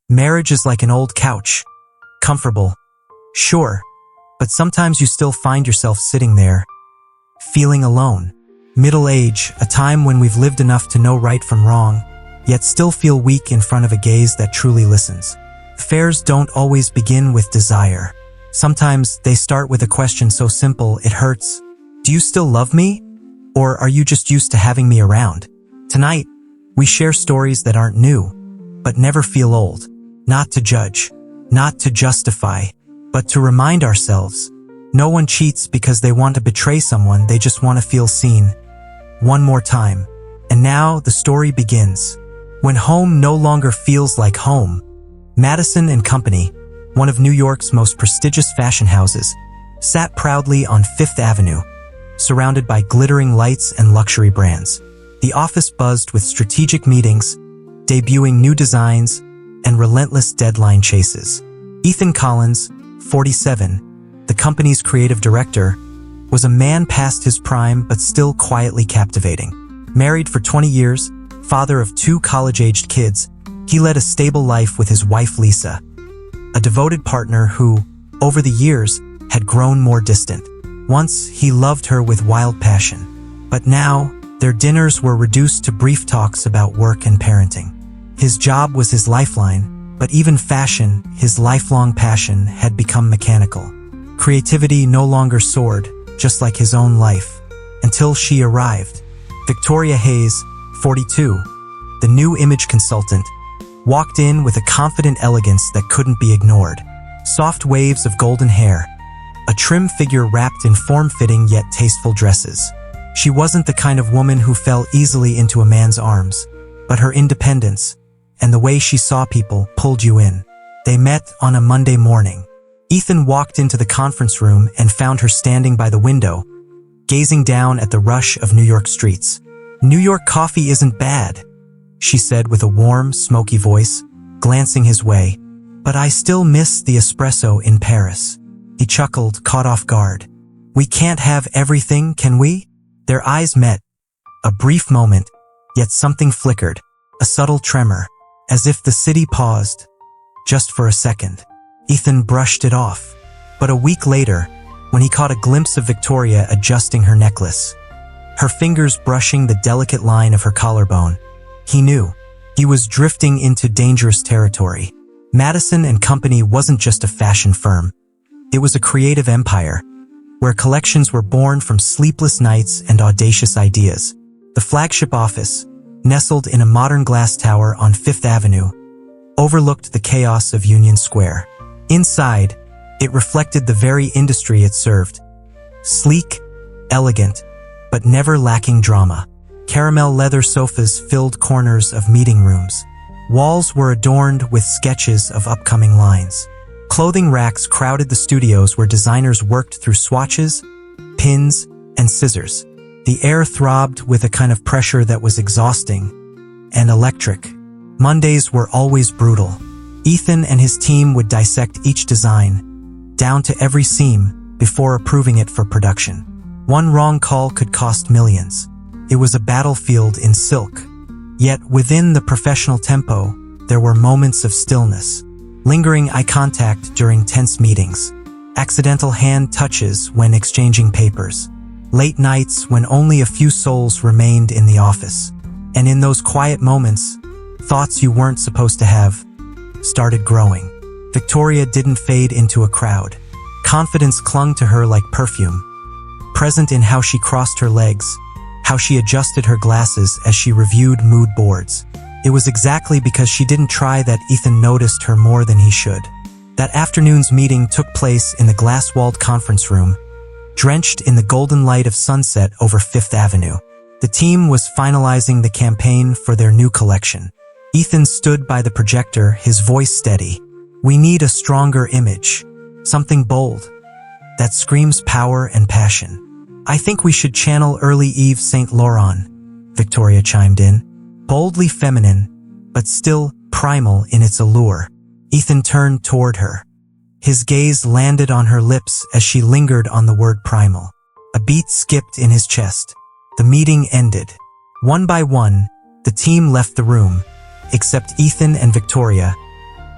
Marriage is like an old couch. Comfortable, sure, but sometimes you still find yourself sitting there, feeling alone. Middle age, a time when we've lived enough to know right from wrong, yet still feel weak in front of a gaze that truly listens. Affairs don't always begin with desire. Sometimes they start with a question so simple it hurts. Do you still love me? Or are you just used to having me around? Tonight, we share stories that aren't new, but never feel old. Not to judge, not to justify, but to remind ourselves. No one cheats because they want to betray someone, they just want to feel seen. One more time. And now the story begins. When home no longer feels like home. Madison and Company, one of New York's most prestigious fashion houses, sat proudly on Fifth Avenue, surrounded by glittering lights and luxury brands. The office buzzed with strategic meetings, debuting new designs, and relentless deadline chases. Ethan Collins, 47, the company's creative director, was a man past his prime but still quietly captivating. Married for 20 years, father of 2 college-aged kids, he led a stable life with his wife Lisa, a devoted partner who, over the years, had grown more distant. Once, he loved her with wild passion. But now, their dinners were reduced to brief talks about work and parenting. His job was his lifeline, but even fashion, his lifelong passion, had become mechanical. Creativity no longer soared, just like his own life, until she arrived. Victoria Hayes, 42, the new image consultant, walked in with a confident elegance that couldn't be ignored. Soft waves of golden hair, a trim figure wrapped in form-fitting yet tasteful dresses. She wasn't the kind of woman who fell easily into a man's arms, but her independence and the way she saw people pulled you in. They met on a Monday morning. Ethan walked into the conference room and found her standing by the window, gazing down at the rush of New York streets. "New York coffee isn't bad," she said with a warm, smoky voice, glancing his way. "But I still miss the espresso in Paris." He chuckled, caught off guard. "We can't have everything, can we?" Their eyes met. A brief moment, yet something flickered, a subtle tremor, as if the city paused, just for a second. Ethan brushed it off. But a week later, when he caught a glimpse of Victoria adjusting her necklace, her fingers brushing the delicate line of her collarbone, he knew he was drifting into dangerous territory. Madison and Company wasn't just a fashion firm. It was a creative empire, where collections were born from sleepless nights and audacious ideas. The flagship office, nestled in a modern glass tower on Fifth Avenue, overlooked the chaos of Union Square. Inside, it reflected the very industry it served. Sleek, elegant, but never lacking drama. Caramel leather sofas filled corners of meeting rooms. Walls were adorned with sketches of upcoming lines. Clothing racks crowded the studios where designers worked through swatches, pins, and scissors. The air throbbed with a kind of pressure that was exhausting and electric. Mondays were always brutal. Ethan and his team would dissect each design, down to every seam, before approving it for production. One wrong call could cost millions. It was a battlefield in silk. Yet within the professional tempo, there were moments of stillness. Lingering eye contact during tense meetings. Accidental hand touches when exchanging papers. Late nights when only a few souls remained in the office. And in those quiet moments, thoughts you weren't supposed to have started growing. Victoria didn't fade into a crowd. Confidence clung to her like perfume, present in how she crossed her legs, how she adjusted her glasses as she reviewed mood boards. It was exactly because she didn't try that Ethan noticed her more than he should. That afternoon's meeting took place in the glass-walled conference room, drenched in the golden light of sunset over Fifth Avenue. The team was finalizing the campaign for their new collection. Ethan stood by the projector, his voice steady. "We need a stronger image. Something bold, that screams power and passion." "I think we should channel early Yves Saint Laurent," Victoria chimed in. Boldly feminine, but still primal in its allure. Ethan turned toward her. His gaze landed on her lips as she lingered on the word primal. A beat skipped in his chest. The meeting ended. One by one, the team left the room, except Ethan and Victoria,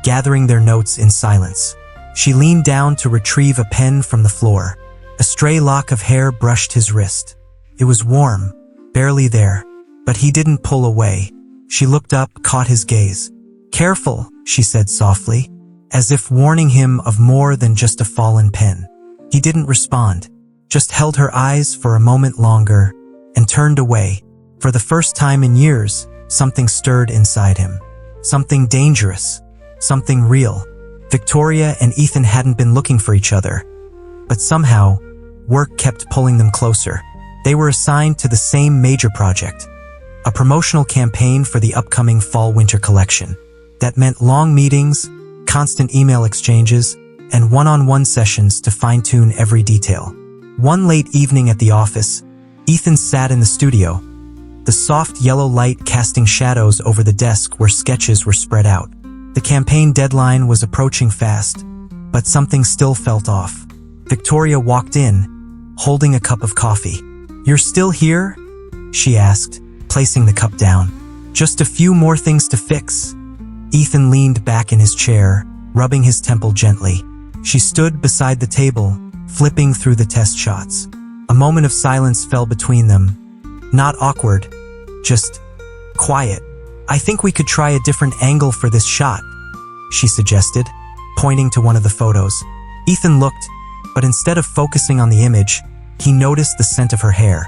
gathering their notes in silence. She leaned down to retrieve a pen from the floor. A stray lock of hair brushed his wrist. It was warm, barely there, but he didn't pull away. She looked up, caught his gaze. "Careful," she said softly, as if warning him of more than just a fallen pen. He didn't respond, just held her eyes for a moment longer and turned away. For the first time in years, something stirred inside him. Something dangerous, something real. Victoria and Ethan hadn't been looking for each other, but somehow, work kept pulling them closer. They were assigned to the same major project, a promotional campaign for the upcoming fall-winter collection. That meant long meetings, constant email exchanges, and one-on-one sessions to fine-tune every detail. One late evening at the office, Ethan sat in the studio, the soft yellow light casting shadows over the desk where sketches were spread out. The campaign deadline was approaching fast, but something still felt off. Victoria walked in, holding a cup of coffee. "You're still here?" she asked, placing the cup down. "Just a few more things to fix." Ethan leaned back in his chair, rubbing his temple gently. She stood beside the table, flipping through the test shots. A moment of silence fell between them. Not awkward, just quiet. "I think we could try a different angle for this shot," she suggested, pointing to one of the photos. Ethan looked, but instead of focusing on the image, he noticed the scent of her hair.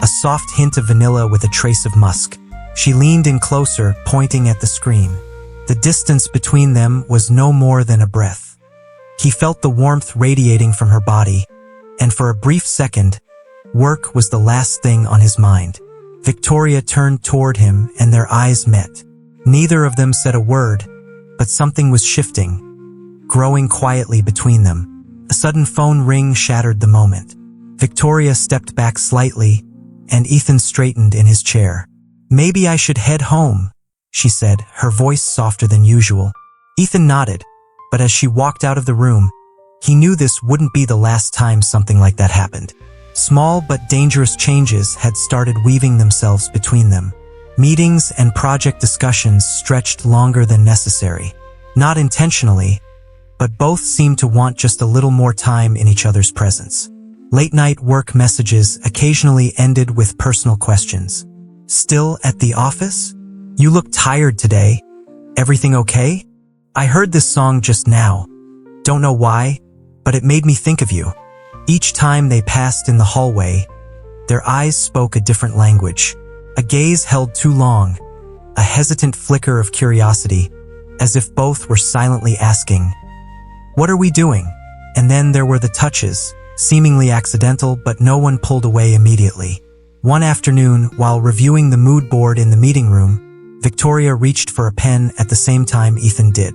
A soft hint of vanilla with a trace of musk. She leaned in closer, pointing at the screen. The distance between them was no more than a breath. He felt the warmth radiating from her body, and for a brief second, work was the last thing on his mind. Victoria turned toward him and their eyes met. Neither of them said a word, but something was shifting, growing quietly between them. A sudden phone ring shattered the moment. Victoria stepped back slightly, and Ethan straightened in his chair. "Maybe I should head home," she said, her voice softer than usual. Ethan nodded, but as she walked out of the room, he knew this wouldn't be the last time something like that happened. Small but dangerous changes had started weaving themselves between them. Meetings and project discussions stretched longer than necessary. Not intentionally, but both seemed to want just a little more time in each other's presence. Late-night work messages occasionally ended with personal questions. "Still at the office? You look tired today. Everything okay? I heard this song just now. Don't know why, but it made me think of you." Each time they passed in the hallway, their eyes spoke a different language. A gaze held too long, a hesitant flicker of curiosity, as if both were silently asking, "What are we doing?" And then there were the touches, seemingly accidental, but no one pulled away immediately. One afternoon, while reviewing the mood board in the meeting room, Victoria reached for a pen at the same time Ethan did.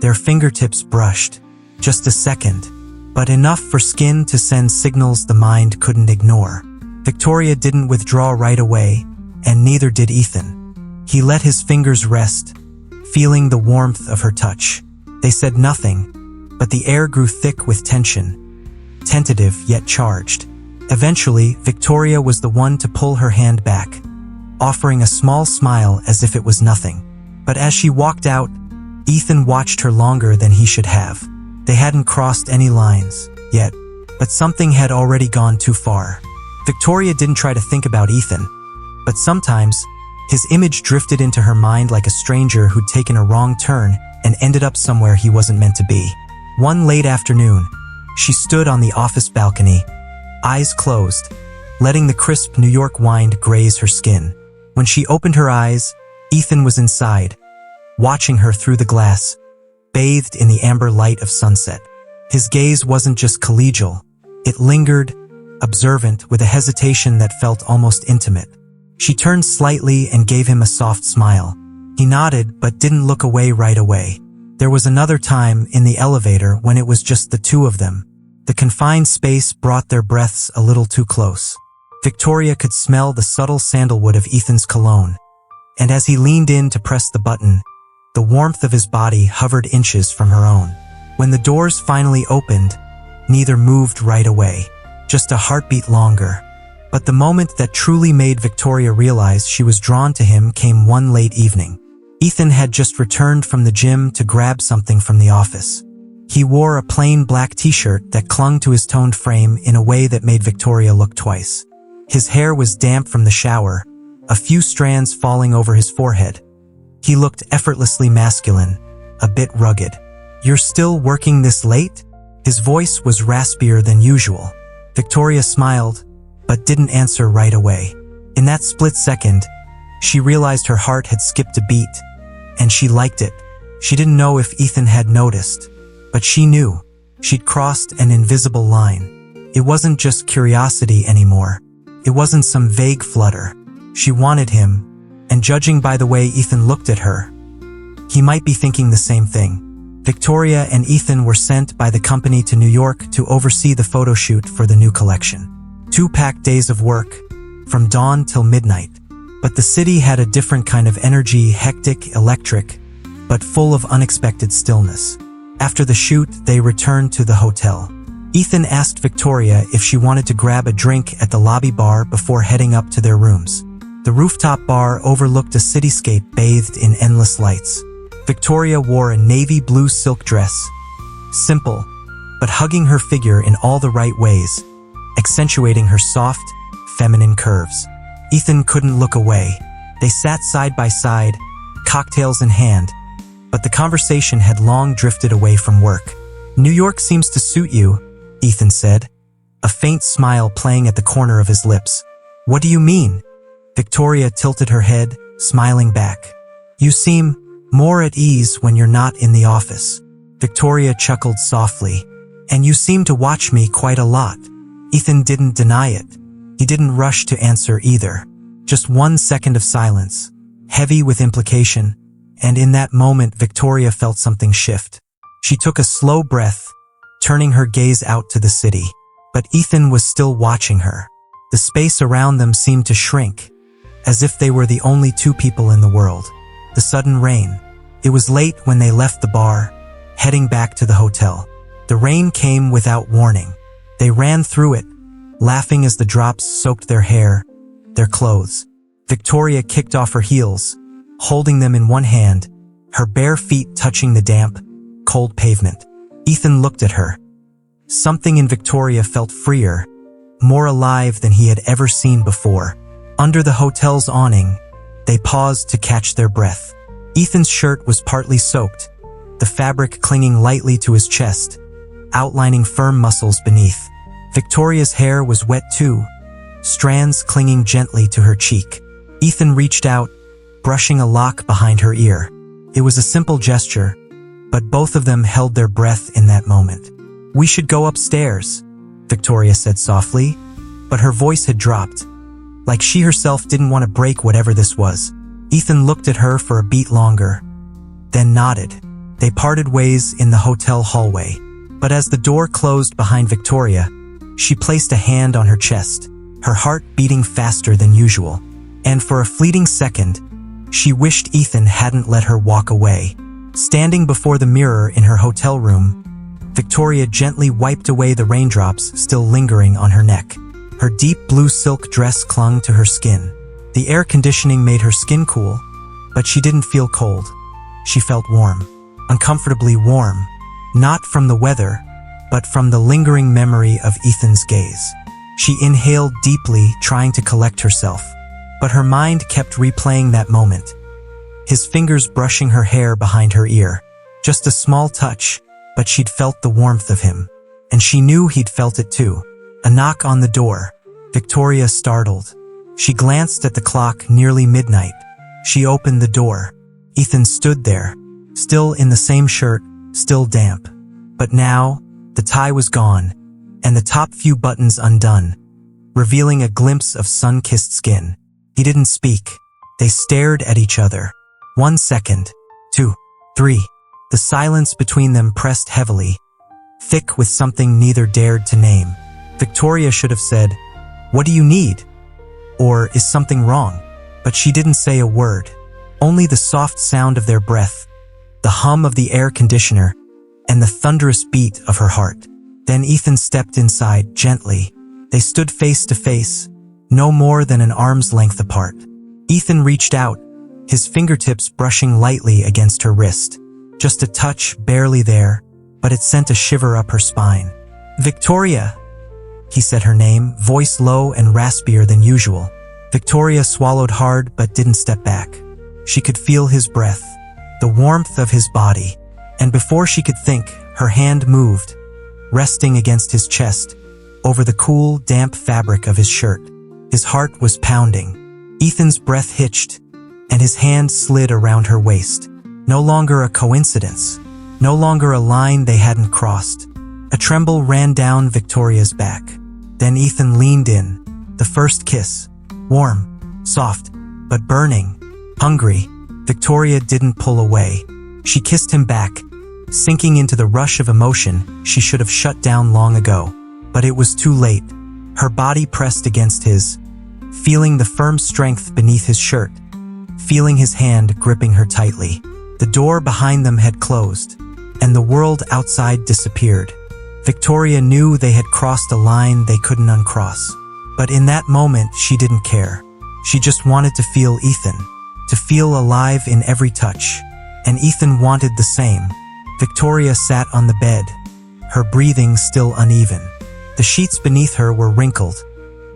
Their fingertips brushed. Just a second, but enough for skin to send signals the mind couldn't ignore. Victoria didn't withdraw right away, and neither did Ethan. He let his fingers rest, feeling the warmth of her touch. They said nothing, but the air grew thick with tension, tentative yet charged. Eventually, Victoria was the one to pull her hand back, offering a small smile as if it was nothing. But as she walked out, Ethan watched her longer than he should have. They hadn't crossed any lines yet, but something had already gone too far. Victoria didn't try to think about Ethan, but sometimes his image drifted into her mind like a stranger who'd taken a wrong turn and ended up somewhere he wasn't meant to be. One late afternoon, she stood on the office balcony, eyes closed, letting the crisp New York wind graze her skin. When she opened her eyes, Ethan was inside, watching her through the glass, bathed in the amber light of sunset. His gaze wasn't just collegial, it lingered, observant, with a hesitation that felt almost intimate. She turned slightly and gave him a soft smile. He nodded but didn't look away right away. There was another time in the elevator when it was just the two of them. The confined space brought their breaths a little too close. Victoria could smell the subtle sandalwood of Ethan's cologne, and as he leaned in to press the button, the warmth of his body hovered inches from her own. When the doors finally opened, neither moved right away, just a heartbeat longer. But the moment that truly made Victoria realize she was drawn to him came one late evening. Ethan had just returned from the gym to grab something from the office. He wore a plain black t-shirt that clung to his toned frame in a way that made Victoria look twice. His hair was damp from the shower, a few strands falling over his forehead. He looked effortlessly masculine, a bit rugged. "You're still working this late?" His voice was raspier than usual. Victoria smiled, but didn't answer right away. In that split second, she realized her heart had skipped a beat, and she liked it. She didn't know if Ethan had noticed, but she knew. She'd crossed an invisible line. It wasn't just curiosity anymore. It wasn't some vague flutter. She wanted him, and judging by the way Ethan looked at her, he might be thinking the same thing. Victoria and Ethan were sent by the company to New York to oversee the photo shoot for the new collection. 2 packed days of work, from dawn till midnight. But the city had a different kind of energy, hectic, electric, but full of unexpected stillness. After the shoot, they returned to the hotel. Ethan asked Victoria if she wanted to grab a drink at the lobby bar before heading up to their rooms. The rooftop bar overlooked a cityscape bathed in endless lights. Victoria wore a navy blue silk dress, simple, but hugging her figure in all the right ways, accentuating her soft, feminine curves. Ethan couldn't look away. They sat side by side, cocktails in hand, but the conversation had long drifted away from work. "New York seems to suit you," Ethan said, a faint smile playing at the corner of his lips. "What do you mean?" Victoria tilted her head, smiling back. "You seem more at ease when you're not in the office." Victoria chuckled softly. "And you seem to watch me quite a lot." Ethan didn't deny it. He didn't rush to answer either. Just 1 second of silence, heavy with implication, and in that moment Victoria felt something shift. She took a slow breath, turning her gaze out to the city. But Ethan was still watching her. The space around them seemed to shrink, as if they were the only 2 people in the world. The sudden rain. It was late when they left the bar, heading back to the hotel. The rain came without warning. They ran through it, laughing as the drops soaked their hair, their clothes. Victoria kicked off her heels, holding them in one hand, her bare feet touching the damp, cold pavement. Ethan looked at her. Something in Victoria felt freer, more alive than he had ever seen before. Under the hotel's awning, they paused to catch their breath. Ethan's shirt was partly soaked, the fabric clinging lightly to his chest, outlining firm muscles beneath. Victoria's hair was wet too, strands clinging gently to her cheek. Ethan reached out, brushing a lock behind her ear. It was a simple gesture, but both of them held their breath in that moment. "We should go upstairs," Victoria said softly, but her voice had dropped, like she herself didn't want to break whatever this was. Ethan looked at her for a beat longer, then nodded. They parted ways in the hotel hallway, but as the door closed behind Victoria, she placed a hand on her chest, her heart beating faster than usual. And for a fleeting second, she wished Ethan hadn't let her walk away. Standing before the mirror in her hotel room, Victoria gently wiped away the raindrops still lingering on her neck. Her deep blue silk dress clung to her skin. The air conditioning made her skin cool, but she didn't feel cold. She felt warm, uncomfortably warm, not from the weather, but from the lingering memory of Ethan's gaze. She inhaled deeply, trying to collect herself, but her mind kept replaying that moment. His fingers brushing her hair behind her ear. Just a small touch, but she'd felt the warmth of him, and she knew he'd felt it too. A knock on the door. Victoria startled. She glanced at the clock, nearly midnight. She opened the door. Ethan stood there, still in the same shirt, still damp. But now, the tie was gone, and the top few buttons undone, revealing a glimpse of sun-kissed skin. He didn't speak. They stared at each other. 1 second, 2, 3. The silence between them pressed heavily, thick with something neither dared to name. Victoria should have said, "What do you need?" Or, "Is something wrong?" But she didn't say a word. Only the soft sound of their breath, the hum of the air conditioner, and the thunderous beat of her heart. Then Ethan stepped inside, gently. They stood face to face, no more than an arm's length apart. Ethan reached out, his fingertips brushing lightly against her wrist. Just a touch, barely there, but it sent a shiver up her spine. "Victoria," he said her name, voice low and raspier than usual. Victoria swallowed hard but didn't step back. She could feel his breath, the warmth of his body, and before she could think, her hand moved, resting against his chest, over the cool, damp fabric of his shirt. His heart was pounding. Ethan's breath hitched, and his hand slid around her waist. No longer a coincidence. No longer a line they hadn't crossed. A tremble ran down Victoria's back. Then Ethan leaned in. The first kiss. Warm, soft, but burning. Hungry. Victoria didn't pull away. She kissed him back, sinking into the rush of emotion she should have shut down long ago. But it was too late. Her body pressed against his, feeling the firm strength beneath his shirt, feeling his hand gripping her tightly. The door behind them had closed, and the world outside disappeared. Victoria knew they had crossed a line they couldn't uncross. But in that moment, she didn't care. She just wanted to feel Ethan, to feel alive in every touch. And Ethan wanted the same. Victoria sat on the bed, her breathing still uneven. The sheets beneath her were wrinkled,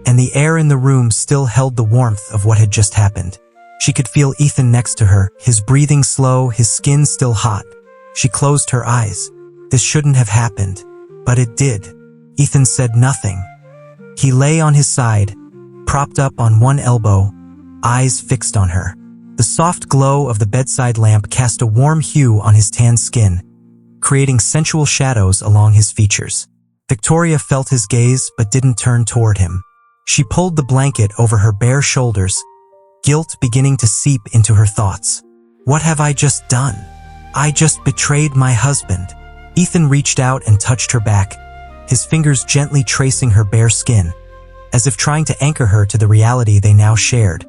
and the air in the room still held the warmth of what had just happened. She could feel Ethan next to her, his breathing slow, his skin still hot. She closed her eyes. This shouldn't have happened, but it did. Ethan said nothing. He lay on his side, propped up on one elbow, eyes fixed on her. The soft glow of the bedside lamp cast a warm hue on his tanned skin, creating sensual shadows along his features. Victoria felt his gaze but didn't turn toward him. She pulled the blanket over her bare shoulders, guilt beginning to seep into her thoughts. What have I just done? I just betrayed my husband. Ethan reached out and touched her back, his fingers gently tracing her bare skin, as if trying to anchor her to the reality they now shared,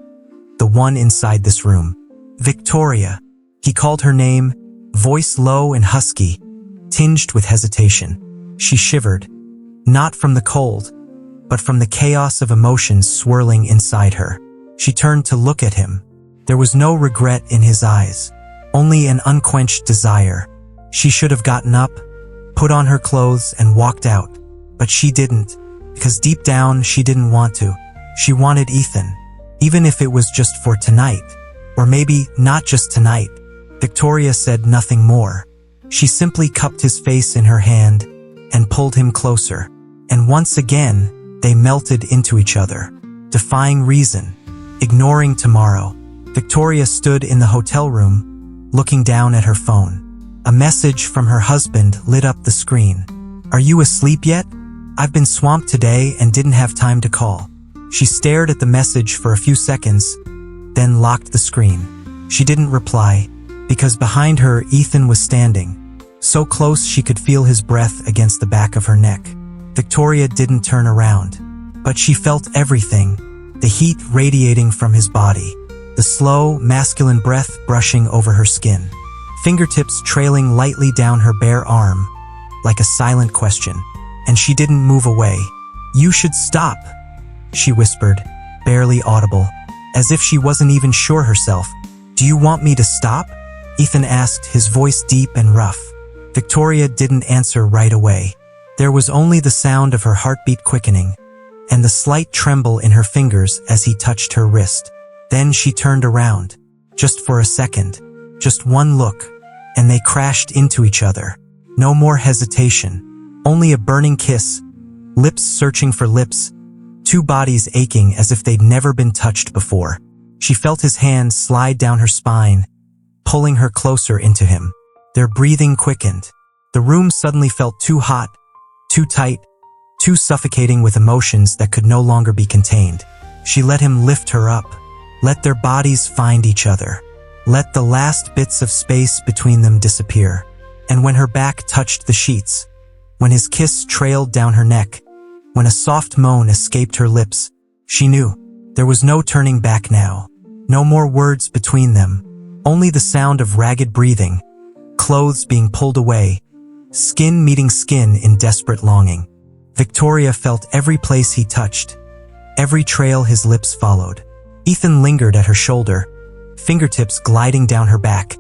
the one inside this room. Victoria. He called her name, voice low and husky, tinged with hesitation. She shivered, not from the cold, but from the chaos of emotions swirling inside her. She turned to look at him. There was no regret in his eyes, only an unquenched desire. She should have gotten up, put on her clothes, and walked out. But she didn't, because deep down she didn't want to. She wanted Ethan, even if it was just for tonight. Or maybe not just tonight. Victoria said nothing more. She simply cupped his face in her hand and pulled him closer. And once again, they melted into each other, defying reason, ignoring tomorrow. Victoria stood in the hotel room, looking down at her phone. A message from her husband lit up the screen. "Are you asleep yet? I've been swamped today and didn't have time to call." She stared at the message for a few seconds, then locked the screen. She didn't reply, because behind her Ethan was standing, so close she could feel his breath against the back of her neck. Victoria didn't turn around, but she felt everything, the heat radiating from his body, the slow, masculine breath brushing over her skin, fingertips trailing lightly down her bare arm, like a silent question, and she didn't move away. "You should stop," she whispered, barely audible, as if she wasn't even sure herself. "Do you want me to stop?" Ethan asked, his voice deep and rough. Victoria didn't answer right away. There was only the sound of her heartbeat quickening, and the slight tremble in her fingers as he touched her wrist. Then she turned around, just for a second, just one look, and they crashed into each other. No more hesitation, only a burning kiss, lips searching for lips, two bodies aching as if they'd never been touched before. She felt his hand slide down her spine, pulling her closer into him. Their breathing quickened. The room suddenly felt too hot, too tight, too suffocating with emotions that could no longer be contained. She let him lift her up, let their bodies find each other, let the last bits of space between them disappear. And when her back touched the sheets, when his kiss trailed down her neck, when a soft moan escaped her lips, she knew there was no turning back now. No more words between them, only the sound of ragged breathing, clothes being pulled away, skin meeting skin in desperate longing. Victoria felt every place he touched, every trail his lips followed. Ethan lingered at her shoulder, fingertips gliding down her back,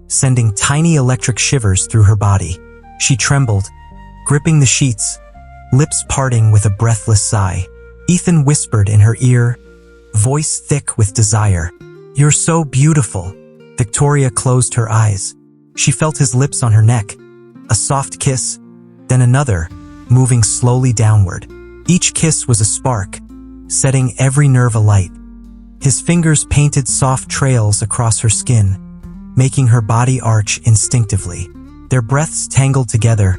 sending tiny electric shivers through her body. She trembled, gripping the sheets, lips parting with a breathless sigh. Ethan whispered in her ear, voice thick with desire. "You're so beautiful." Victoria closed her eyes. She felt his lips on her neck, a soft kiss, then another, moving slowly downward. Each kiss was a spark, setting every nerve alight. His fingers painted soft trails across her skin, making her body arch instinctively. Their breaths tangled together,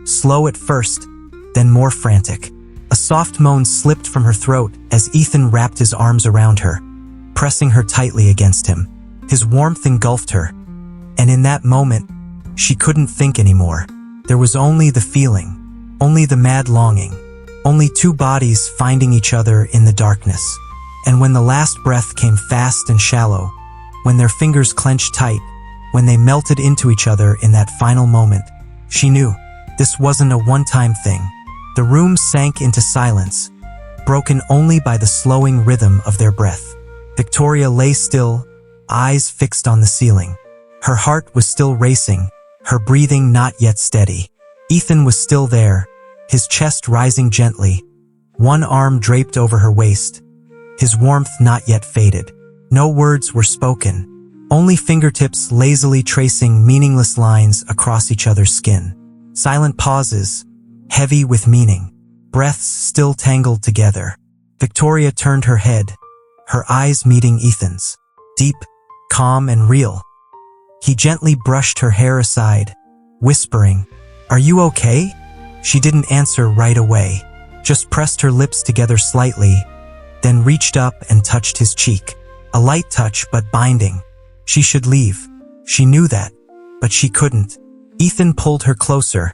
slow at first, then more frantic. A soft moan slipped from her throat as Ethan wrapped his arms around her, pressing her tightly against him. His warmth engulfed her, and in that moment, she couldn't think anymore. There was only the feeling, only the mad longing, only two bodies finding each other in the darkness. And when the last breath came fast and shallow, when their fingers clenched tight, when they melted into each other in that final moment, she knew this wasn't a one-time thing. The room sank into silence, broken only by the slowing rhythm of their breath. Victoria lay still, eyes fixed on the ceiling. Her heart was still racing, her breathing not yet steady. Ethan was still there, his chest rising gently, one arm draped over her waist, his warmth not yet faded. No words were spoken, only fingertips lazily tracing meaningless lines across each other's skin. Silent pauses, heavy with meaning, breaths still tangled together. Victoria turned her head, her eyes meeting Ethan's, deep, calm and real. He gently brushed her hair aside, whispering, "Are you okay?" She didn't answer right away, just pressed her lips together slightly, then reached up and touched his cheek. A light touch but binding. She should leave. She knew that, but she couldn't. Ethan pulled her closer,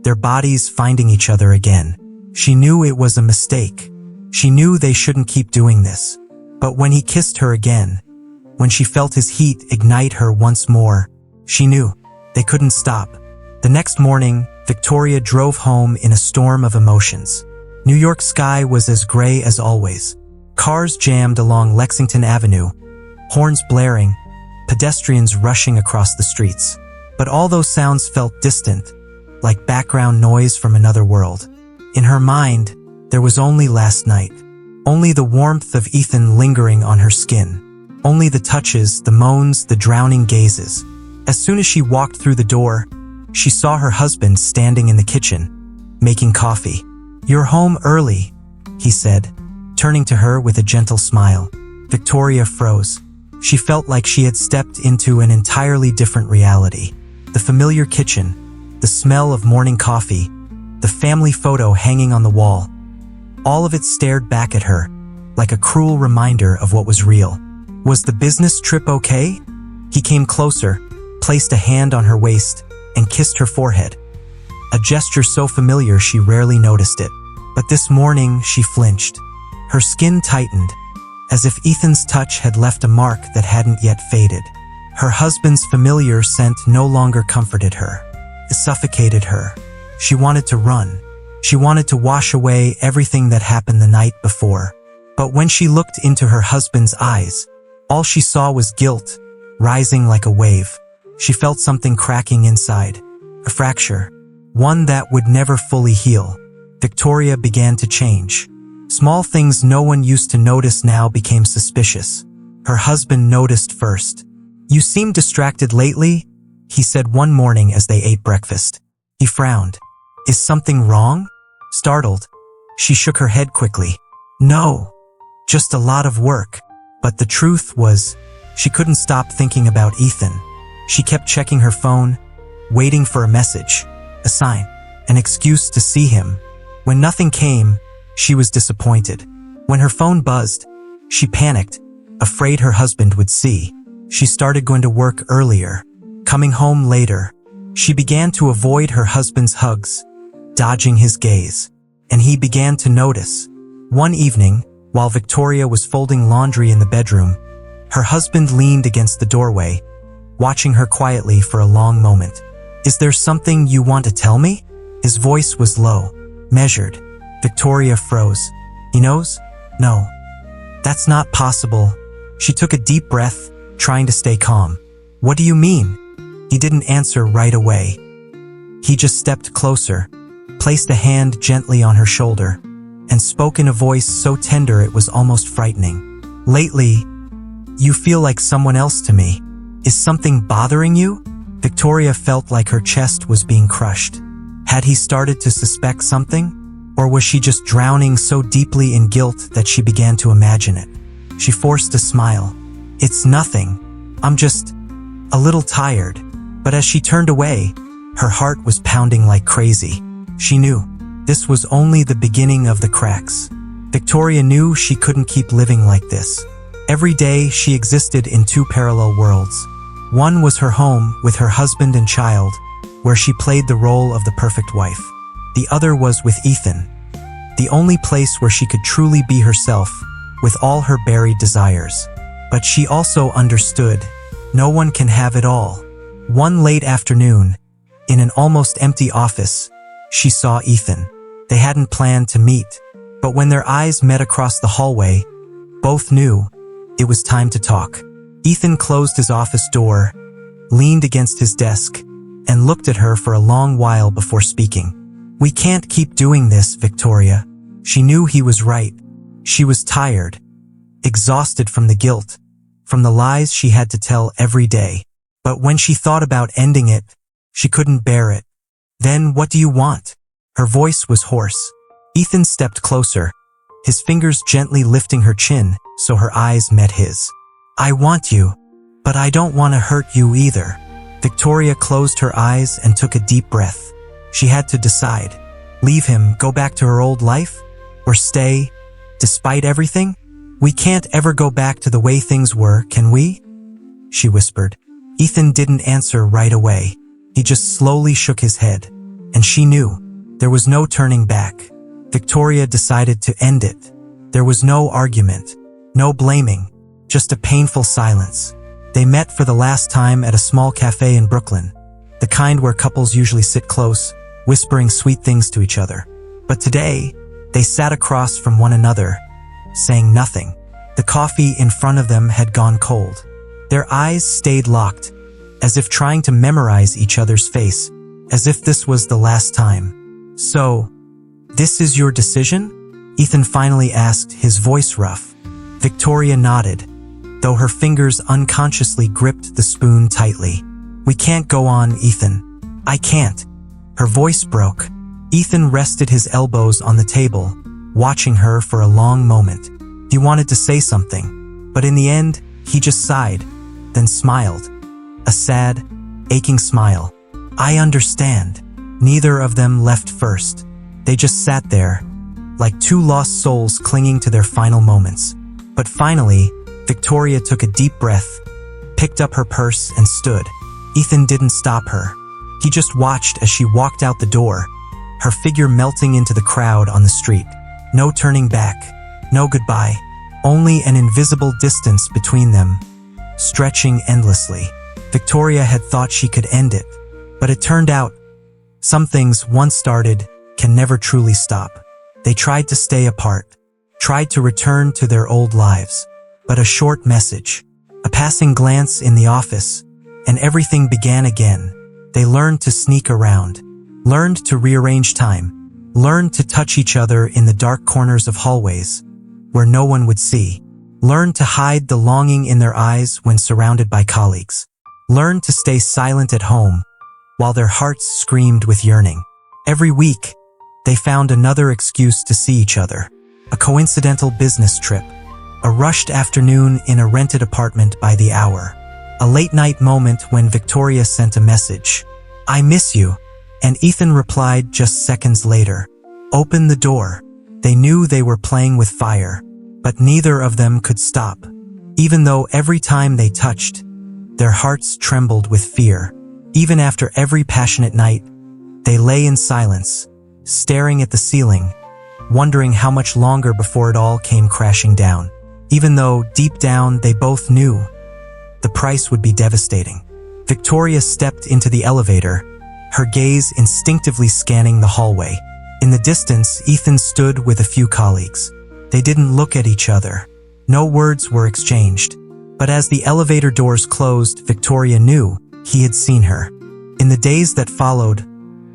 their bodies finding each other again. She knew it was a mistake. She knew they shouldn't keep doing this. But when he kissed her again, when she felt his heat ignite her once more, she knew they couldn't stop. The next morning, Victoria drove home in a storm of emotions. New York's sky was as gray as always. Cars jammed along Lexington Avenue, horns blaring, pedestrians rushing across the streets. But all those sounds felt distant, like background noise from another world. In her mind, there was only last night. Only the warmth of Ethan lingering on her skin. Only the touches, the moans, the drowning gazes. As soon as she walked through the door, she saw her husband standing in the kitchen, making coffee. "You're home early," he said, turning to her with a gentle smile. Victoria froze. She felt like she had stepped into an entirely different reality. The familiar kitchen, the smell of morning coffee, the family photo hanging on the wall. All of it stared back at her, like a cruel reminder of what was real. Was the business trip okay? He came closer, placed a hand on her waist, and kissed her forehead. A gesture so familiar she rarely noticed it. But this morning she flinched. Her skin tightened, as if Ethan's touch had left a mark that hadn't yet faded. Her husband's familiar scent no longer comforted her. It suffocated her. She wanted to run. She wanted to wash away everything that happened the night before. But when she looked into her husband's eyes, all she saw was guilt, rising like a wave. She felt something cracking inside, a fracture, one that would never fully heal. Victoria began to change. Small things no one used to notice now became suspicious. Her husband noticed first. "You seem distracted lately," he said one morning as they ate breakfast. He frowned. "Is something wrong?" Startled, she shook her head quickly. "No, just a lot of work." But the truth was, she couldn't stop thinking about Ethan. She kept checking her phone, waiting for a message, a sign, an excuse to see him. When nothing came, she was disappointed. When her phone buzzed, she panicked, afraid her husband would see. She started going to work earlier, coming home later. She began to avoid her husband's hugs, dodging his gaze, and he began to notice. One evening, while Victoria was folding laundry in the bedroom, her husband leaned against the doorway, watching her quietly for a long moment. "Is there something you want to tell me?" His voice was low, measured. Victoria froze. "He knows? No. That's not possible." She took a deep breath, trying to stay calm. "What do you mean?" He didn't answer right away. He just stepped closer, placed a hand gently on her shoulder, and spoke in a voice so tender it was almost frightening. "Lately, you feel like someone else to me. Is something bothering you?" Victoria felt like her chest was being crushed. Had he started to suspect something? Or was she just drowning so deeply in guilt that she began to imagine it? She forced a smile. "It's nothing. I'm just a little tired." But as she turned away, her heart was pounding like crazy. She knew this was only the beginning of the cracks. Victoria knew she couldn't keep living like this. Every day she existed in two parallel worlds. One was her home with her husband and child, where she played the role of the perfect wife. The other was with Ethan, the only place where she could truly be herself, with all her buried desires. But she also understood, no one can have it all. One late afternoon, in an almost empty office, she saw Ethan. They hadn't planned to meet, but when their eyes met across the hallway, both knew it was time to talk. Ethan closed his office door, leaned against his desk, and looked at her for a long while before speaking. "We can't keep doing this, Victoria." She knew he was right. She was tired, exhausted from the guilt, from the lies she had to tell every day. But when she thought about ending it, she couldn't bear it. "Then what do you want?" Her voice was hoarse. Ethan stepped closer, his fingers gently lifting her chin so her eyes met his. "I want you, but I don't want to hurt you either." Victoria closed her eyes and took a deep breath. She had to decide. Leave him, go back to her old life, or stay, despite everything? "We can't ever go back to the way things were, can we?" she whispered. Ethan didn't answer right away. He just slowly shook his head, and she knew there was no turning back. Victoria decided to end it. There was no argument, no blaming, just a painful silence. They met for the last time at a small cafe in Brooklyn, the kind where couples usually sit close, whispering sweet things to each other. But today, they sat across from one another, saying nothing. The coffee in front of them had gone cold. Their eyes stayed locked, as if trying to memorize each other's face, as if this was the last time. "So, this is your decision?" Ethan finally asked, his voice rough. Victoria nodded, though her fingers unconsciously gripped the spoon tightly. "We can't go on, Ethan. I can't." Her voice broke. Ethan rested his elbows on the table, watching her for a long moment. He wanted to say something, but in the end, he just sighed, then smiled. A sad, aching smile. "I understand." Neither of them left first. They just sat there, like two lost souls clinging to their final moments. But finally, Victoria took a deep breath, picked up her purse and stood. Ethan didn't stop her. He just watched as she walked out the door, her figure melting into the crowd on the street. No turning back, no goodbye, only an invisible distance between them, stretching endlessly. Victoria had thought she could end it, but it turned out, some things once started can never truly stop. They tried to stay apart, tried to return to their old lives, but a short message, a passing glance in the office, and everything began again. They learned to sneak around, learned to rearrange time, learned to touch each other in the dark corners of hallways, where no one would see, learned to hide the longing in their eyes when surrounded by colleagues, learned to stay silent at home, while their hearts screamed with yearning. Every week, they found another excuse to see each other. A coincidental business trip, a rushed afternoon in a rented apartment by the hour, a late-night moment when Victoria sent a message, "I miss you," and Ethan replied just seconds later, "Open the door." They knew they were playing with fire, but neither of them could stop. Even though every time they touched, their hearts trembled with fear. Even after every passionate night, they lay in silence, staring at the ceiling, wondering how much longer before it all came crashing down. Even though, deep down, they both knew the price would be devastating. Victoria stepped into the elevator, her gaze instinctively scanning the hallway. In the distance, Ethan stood with a few colleagues. They didn't look at each other. No words were exchanged. But as the elevator doors closed, Victoria knew he had seen her. In the days that followed,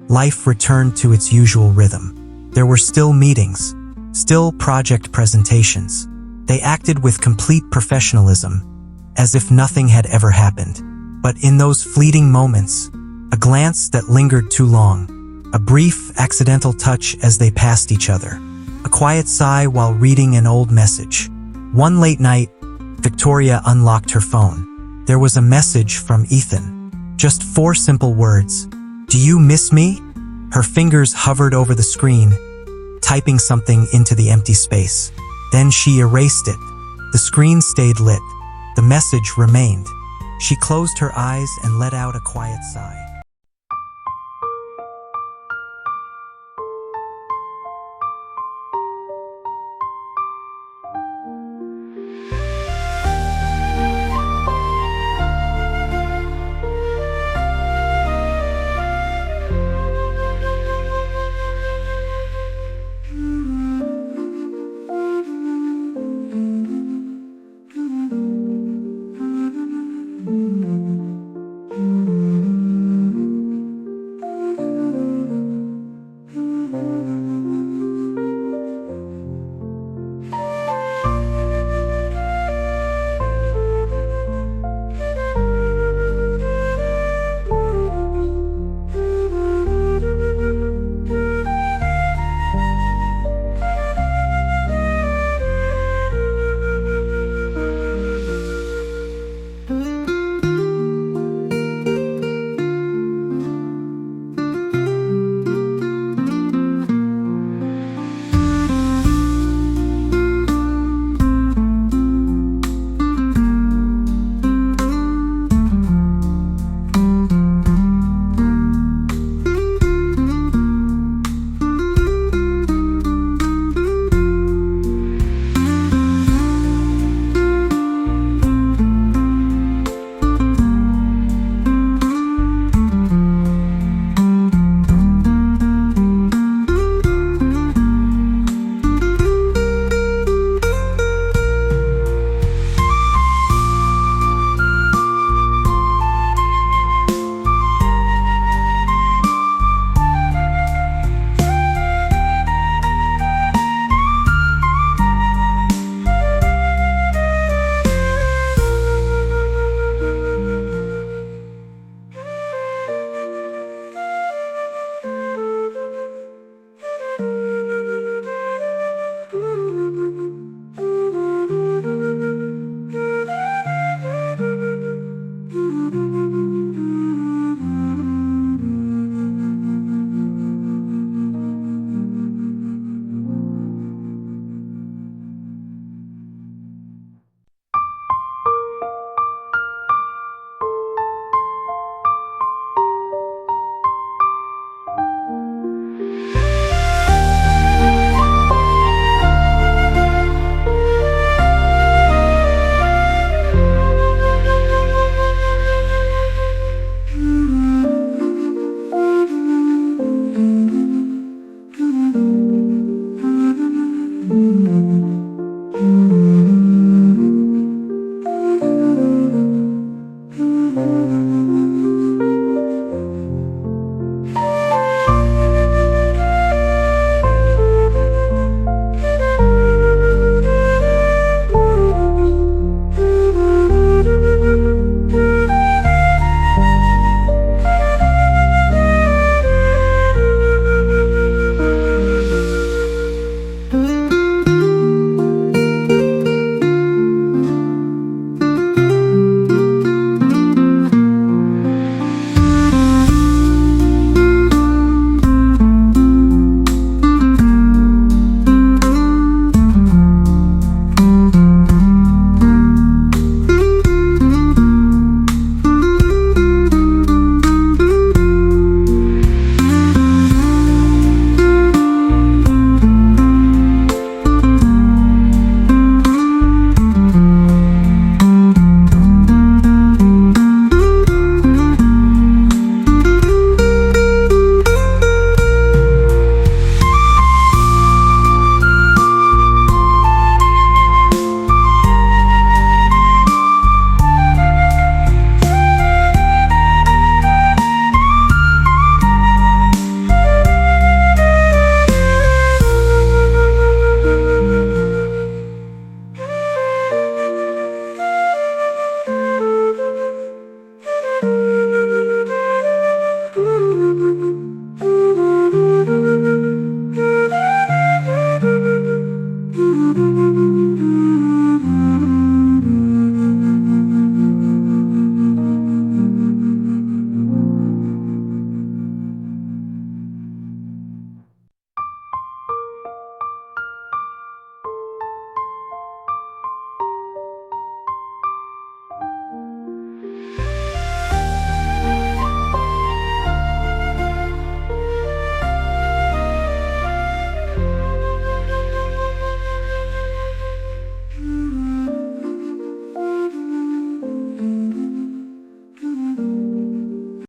life returned to its usual rhythm. There were still meetings, still project presentations. They acted with complete professionalism, as if nothing had ever happened. But in those fleeting moments, a glance that lingered too long, a brief, accidental touch as they passed each other, a quiet sigh while reading an old message. One late night, Victoria unlocked her phone. There was a message from Ethan. Just 4 simple words. "Do you miss me?" Her fingers hovered over the screen, typing something into the empty space. Then she erased it. The screen stayed lit. The message remained. She closed her eyes and let out a quiet sigh.